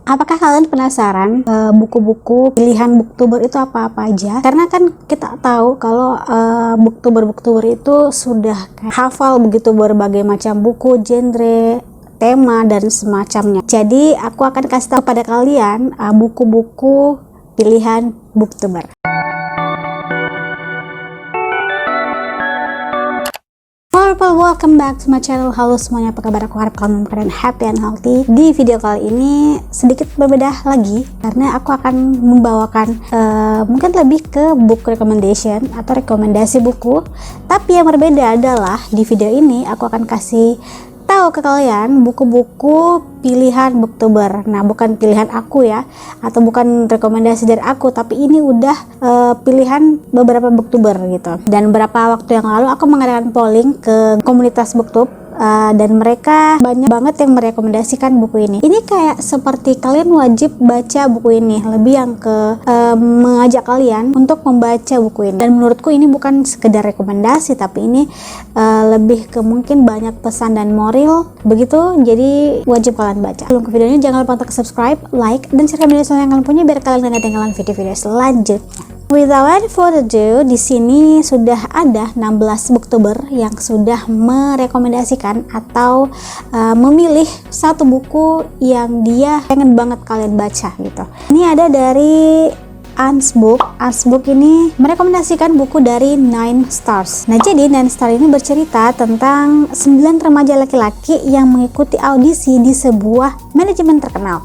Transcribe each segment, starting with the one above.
Apakah kalian penasaran buku-buku pilihan booktuber itu apa-apa aja? Karena kan kita tahu kalau booktuber itu sudah hafal begitu berbagai macam buku, genre, tema, dan semacamnya. Jadi aku akan kasih tahu pada kalian buku-buku pilihan booktuber. Welcome back to my channel. Halo semuanya, apa kabar? Aku harap kalian happy and healthy. Di video kali ini sedikit berbeda lagi karena aku akan membawakan mungkin lebih ke book recommendation atau rekomendasi buku. Tapi yang berbeda adalah di video ini aku akan kasih tahu ke kalian buku-buku pilihan booktuber. Nah, bukan pilihan aku ya, atau bukan rekomendasi dari aku, tapi ini udah pilihan beberapa booktuber gitu. Dan beberapa waktu yang lalu aku mengadakan polling ke komunitas booktube dan mereka banyak banget yang merekomendasikan buku ini. Ini kayak seperti kalian wajib baca buku ini, lebih yang ke mengajak kalian untuk membaca buku ini. Dan menurutku ini bukan sekedar rekomendasi, tapi ini lebih ke mungkin banyak pesan dan moral begitu, jadi wajib kalian baca. Sebelum ke videonya, jangan lupa untuk subscribe, like, dan share video yang kalian punya biar kalian tidak ketinggalan video-video selanjutnya. Without any further ado, di sini sudah ada 16 booktuber yang sudah merekomendasikan atau memilih satu buku yang dia pengen banget kalian baca gitu. Ini ada dari Ansbook ini merekomendasikan buku dari 9 Stars. Nah, jadi 9 Stars ini bercerita tentang 9 remaja laki-laki yang mengikuti audisi di sebuah manajemen terkenal.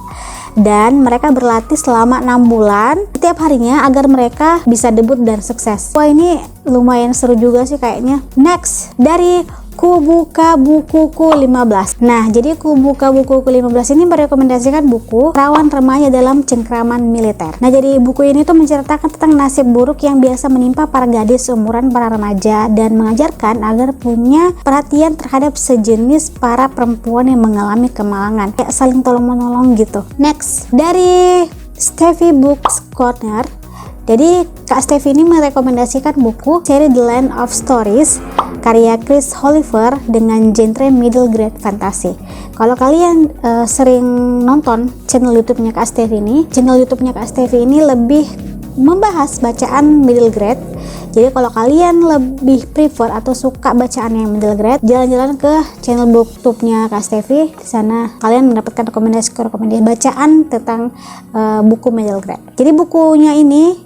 Dan mereka berlatih selama 6 bulan setiap harinya agar mereka bisa debut dan sukses. Wah, ini lumayan seru juga sih kayaknya. Next, dari Kubuka Bukuku 15. Nah, jadi Kubuka Bukuku 15 ini merekomendasikan buku Perawan Remaja dalam Cengkraman Militer. Nah, jadi buku ini tuh menceritakan tentang nasib buruk yang biasa menimpa para gadis seumuran para remaja dan mengajarkan agar punya perhatian terhadap sejenis para perempuan yang mengalami kemalangan. Kayak saling tolong-menolong gitu. Next, dari Steffi Books Corner. Jadi Kak Steffi ini merekomendasikan buku seri The Land of Stories karya Chris Oliver dengan genre middle grade fantasy. Kalau kalian sering nonton channel YouTube-nya Kak Steffi ini, lebih membahas bacaan middle grade. Jadi kalau kalian lebih prefer atau suka bacaan yang middle grade, jalan-jalan ke channel booktube-nya Kak Steffi. Di sana kalian mendapatkan rekomendasi bacaan tentang buku middle grade. Jadi bukunya ini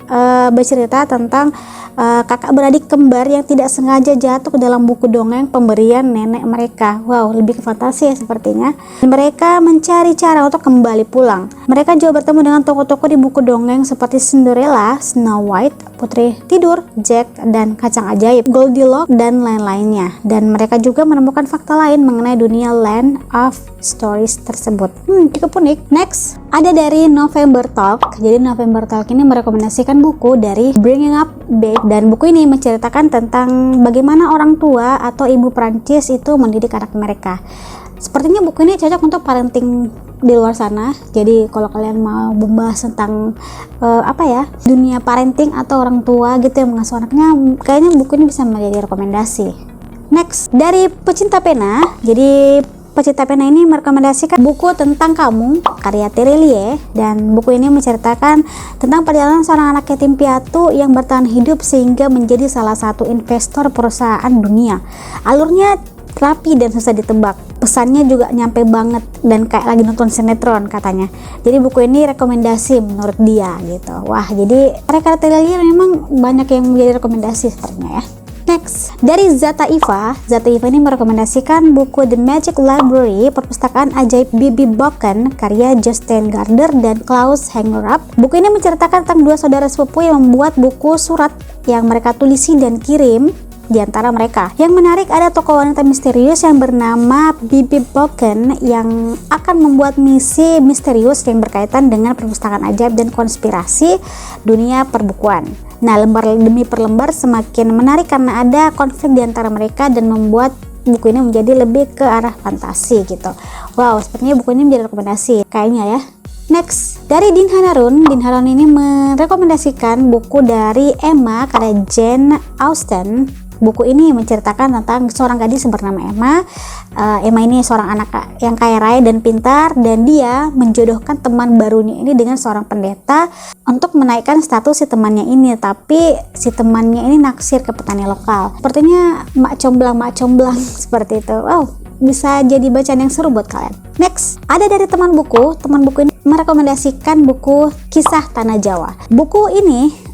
bercerita tentang kakak beradik kembar yang tidak sengaja jatuh ke dalam buku dongeng pemberian nenek mereka. Wow, lebih ke fantasi ya sepertinya. Mereka mencari cara untuk kembali pulang. Mereka juga bertemu dengan tokoh-tokoh di buku dongeng seperti Cinderella, Snow White, Putri Tidur, Jack, dan Kacang Ajaib, Goldilocks, dan lain-lainnya. Dan mereka juga menemukan fakta lain mengenai dunia Land of Stories tersebut. Cukup unik. Next, ada dari November Talk. Jadi November Talk ini merekomendasikan buku dari Bringing Up Babe. Dan buku ini menceritakan tentang bagaimana orang tua atau ibu Prancis itu mendidik anak mereka. Sepertinya buku ini cocok untuk parenting di luar sana. Jadi kalau kalian mau membahas tentang dunia parenting atau orang tua gitu yang mengasuh anaknya, kayaknya buku ini bisa menjadi rekomendasi. Next, dari Pecinta Pena. Jadi Pecinta Pena ini merekomendasikan buku tentang kamu karya Terelie, dan buku ini menceritakan tentang perjalanan seorang anak yatim piatu yang bertahan hidup sehingga menjadi salah satu investor perusahaan dunia. Alurnya rapi dan susah ditebak. Pesannya juga nyampe banget dan kayak lagi nonton sinetron katanya. Jadi buku ini rekomendasi menurut dia gitu. Wah, jadi karya Terelie memang banyak yang menjadi rekomendasi sepertinya ya. Next, dari Zata Iva ini merekomendasikan buku The Magic Library, perpustakaan ajaib Bibi Boken, karya Justin Gardner dan Klaus Hengerup. Buku ini menceritakan tentang dua saudara sepupu yang membuat buku surat yang mereka tulisi dan kirim di antara mereka. Yang menarik, ada tokoh wanita misterius yang bernama Bibi Boken yang akan membuat misi misterius yang berkaitan dengan perpustakaan ajaib dan konspirasi dunia perbukuan. Nah, lembar demi perlembar semakin menarik karena ada konflik di antara mereka dan membuat buku ini menjadi lebih ke arah fantasi gitu. Wow, sepertinya buku ini menjadi rekomendasi kayaknya ya. Next, dari Dean Harun ini merekomendasikan buku dari Emma karya Jane Austen Buku ini menceritakan tentang seorang gadis bernama Emma. Emma ini seorang anak yang kaya raya dan pintar, dan dia menjodohkan teman barunya ini dengan seorang pendeta untuk menaikkan status si temannya ini. Tapi si temannya ini naksir ke petani lokal. Sepertinya mak comblang seperti itu. Wow, bisa jadi bacaan yang seru buat kalian. Next, ada dari teman buku ini merekomendasikan buku Kisah Tanah Jawa. Buku ini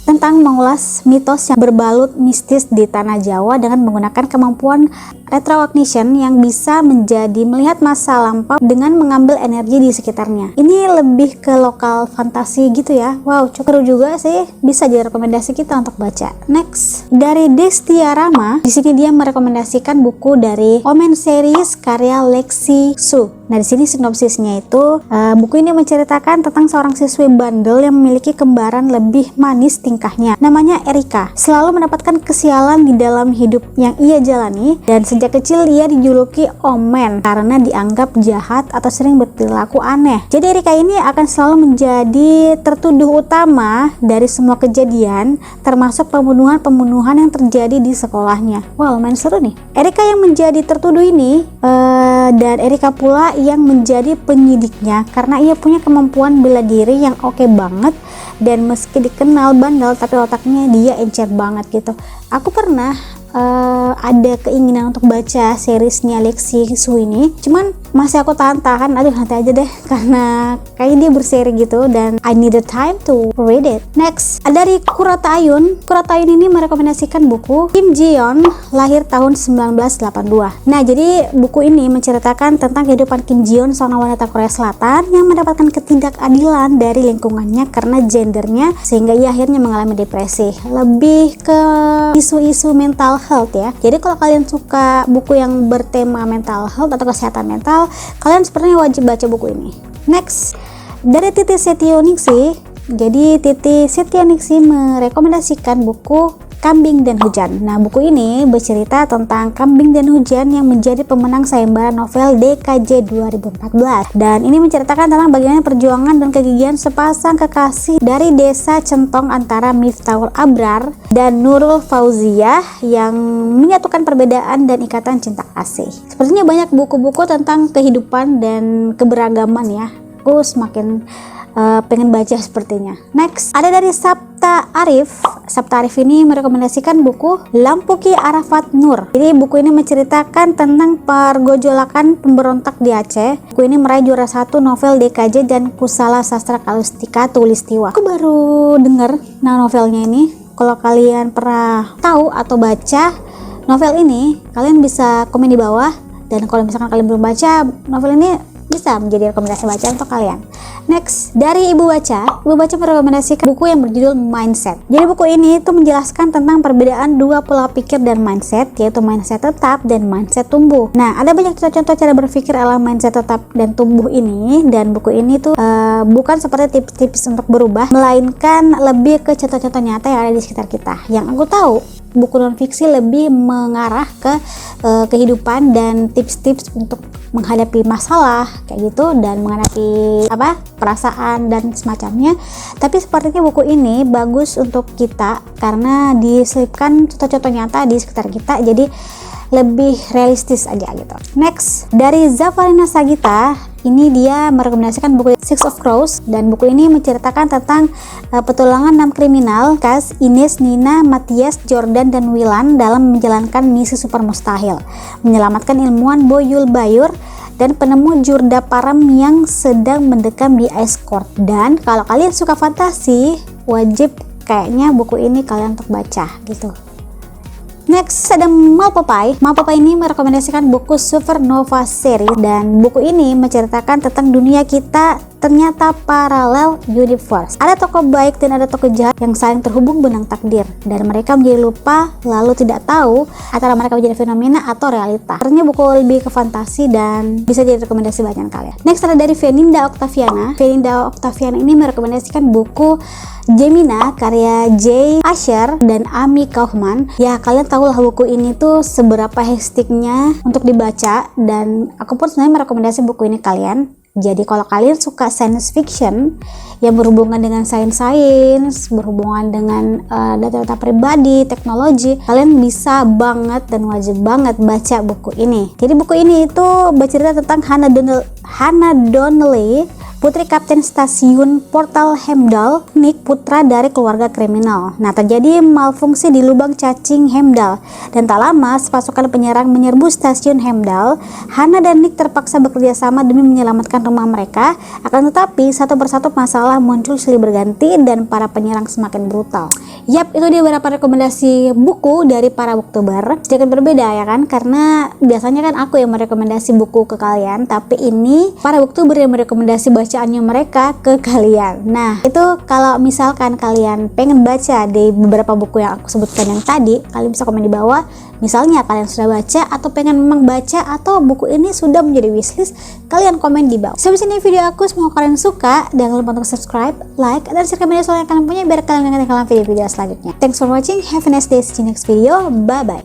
tentang mengulas mitos yang berbalut mistis di Tanah Jawa dengan menggunakan kemampuan retrocognition yang bisa menjadi melihat masa lampau dengan mengambil energi di sekitarnya. Ini lebih ke lokal fantasi gitu ya. Wow, cukup seru juga sih, bisa jadi rekomendasi kita untuk baca. Next, dari Destia Rama, di sini dia merekomendasikan buku dari Omen Series karya Lexi Su. Nah, di sini sinopsisnya itu buku ini menceritakan tentang seorang siswi bandel yang memiliki kembaran lebih manis tingkahnya. Namanya Erika. Selalu mendapatkan kesialan di dalam hidup yang ia jalani, dan sejak kecil ia dijuluki Omen karena dianggap jahat atau sering berperilaku aneh. Jadi Erika ini akan selalu menjadi tertuduh utama dari semua kejadian, termasuk pembunuhan yang terjadi di sekolahnya. Wow, lumayan seru nih. Erika yang menjadi tertuduh ini dan Erika pula yang menjadi penyidiknya karena ia punya kemampuan bela diri yang oke banget, dan meski dikenal bandel tapi otaknya dia encer banget gitu. Aku pernah ada keinginan untuk baca seriesnya Lexi Su ini, cuman masih aku tahan-tahan, aduh nanti aja deh, karena kayaknya dia berseri gitu dan I need the time to read it. Next, dari Kurata Ayun ini merekomendasikan buku Kim Ji Yeon, lahir tahun 1982. Nah, jadi buku ini menceritakan tentang kehidupan Kim Ji Yeon, seorang wanita Korea Selatan yang mendapatkan ketidakadilan dari lingkungannya karena gendernya, sehingga ia akhirnya mengalami depresi. Lebih ke isu-isu mental health ya. Jadi kalau kalian suka buku yang bertema mental health atau kesehatan mental, kalian sebenarnya wajib baca buku ini. Next, dari Titi Setioningsih. Jadi Titi Setioningsih merekomendasikan buku Kambing dan Hujan. Nah, buku ini bercerita tentang Kambing dan Hujan yang menjadi pemenang sayembara novel DKJ 2014. Dan ini menceritakan tentang bagaimana perjuangan dan kegigihan sepasang kekasih dari desa Centong antara Miftahul Abrar dan Nurul Fauziah yang menyatukan perbedaan dan ikatan cinta kasih. Sepertinya banyak buku-buku tentang kehidupan dan keberagaman ya. Aku semakin pengen baca sepertinya. Next, ada dari Sabta Arif. Sabta Arif ini merekomendasikan buku Lampu Ki Arafat Nur. Jadi buku ini menceritakan tentang pergojolakan pemberontak di Aceh. Buku ini meraih juara 1 novel DKJ dan Kusala Sastra Kalustika Tulistiwa. Aku baru dengar novelnya ini. Kalau kalian pernah tahu atau baca novel ini, kalian bisa komen di bawah. Dan kalau misalkan kalian belum baca novel ini, bisa menjadi rekomendasi bacaan untuk kalian. Next, dari Ibu Baca merekomendasikan buku yang berjudul Mindset. Jadi buku ini itu menjelaskan tentang perbedaan dua pola pikir dan mindset, yaitu mindset tetap dan mindset tumbuh. Nah, ada banyak contoh cara berpikir ala mindset tetap dan tumbuh ini, dan buku ini tuh bukan seperti tips-tips untuk berubah, melainkan lebih ke contoh-contoh nyata yang ada di sekitar kita. Yang aku tahu, buku non-fiksi lebih mengarah ke kehidupan dan tips-tips untuk menghadapi masalah kayak gitu, dan menghadapi perasaan dan semacamnya. Tapi sepertinya buku ini bagus untuk kita karena diselipkan contoh-contoh nyata di sekitar kita, jadi lebih realistis aja gitu. Next, dari Zafarina Sagita, ini dia merekomendasikan buku Six of Crows, dan buku ini menceritakan tentang petualangan 6 kriminal Kaz, Ines, Nina, Matthias, Jordan, dan Wilan dalam menjalankan misi super mustahil, menyelamatkan ilmuwan Boyul Bayur dan penemu Jurda Param yang sedang mendekam di Ice Court. Dan kalau kalian suka fantasi, wajib kayaknya buku ini kalian untuk baca gitu. Next, ada Malpapai. Malpapai ini merekomendasikan buku Supernova Series, dan buku ini menceritakan tentang dunia kita ternyata paralel universe. Ada tokoh baik dan ada tokoh jahat yang saling terhubung benang takdir, dan mereka menjadi lupa lalu tidak tahu antara mereka menjadi fenomena atau realita. Ternyata buku lebih ke fantasi dan bisa jadi rekomendasi bacaan kalian. Next, ada dari Veninda Octaviana. Veninda Octaviana ini merekomendasikan buku Gemina karya Jay Asher dan Ami Kaufman. Ya, kalian tahu lah buku ini tuh seberapa hektiknya untuk dibaca, dan aku pun sebenarnya merekomendasi buku ini kalian. Jadi kalau kalian suka science fiction yang berhubungan dengan sains, berhubungan dengan data-data pribadi, teknologi, kalian bisa banget dan wajib banget baca buku ini. Jadi buku ini itu bercerita tentang Hannah Donnelly, putri kapten stasiun Portal Heimdall. Nick putra dari keluarga kriminal. Nah, terjadi malfungsi di lubang cacing Heimdall, dan tak lama pasukan penyerang menyerbu stasiun Heimdall. Hannah dan Nick terpaksa bekerja sama demi menyelamatkan rumah mereka. Akan tetapi satu persatu masalah muncul silih berganti dan para penyerang semakin brutal. Yap, itu dia beberapa rekomendasi buku dari para booktuber. Sedikit berbeda ya kan, karena biasanya kan aku yang merekomendasi buku ke kalian, tapi ini para booktuber yang merekomendasi bacaannya mereka ke kalian. Nah, itu kalau misalkan kalian pengen baca di beberapa buku yang aku sebutkan yang tadi, kalian bisa komen di bawah. Misalnya kalian sudah baca atau pengen memang baca, atau buku ini sudah menjadi wishlist, kalian komen di bawah. Sampai sini video aku, semoga kalian suka. Jangan lupa untuk subscribe, like, dan share media sosial yang kalian punya biar kalian gak ketinggalan video-video selanjutnya. Thanks for watching, have a nice day, see you next video, bye bye.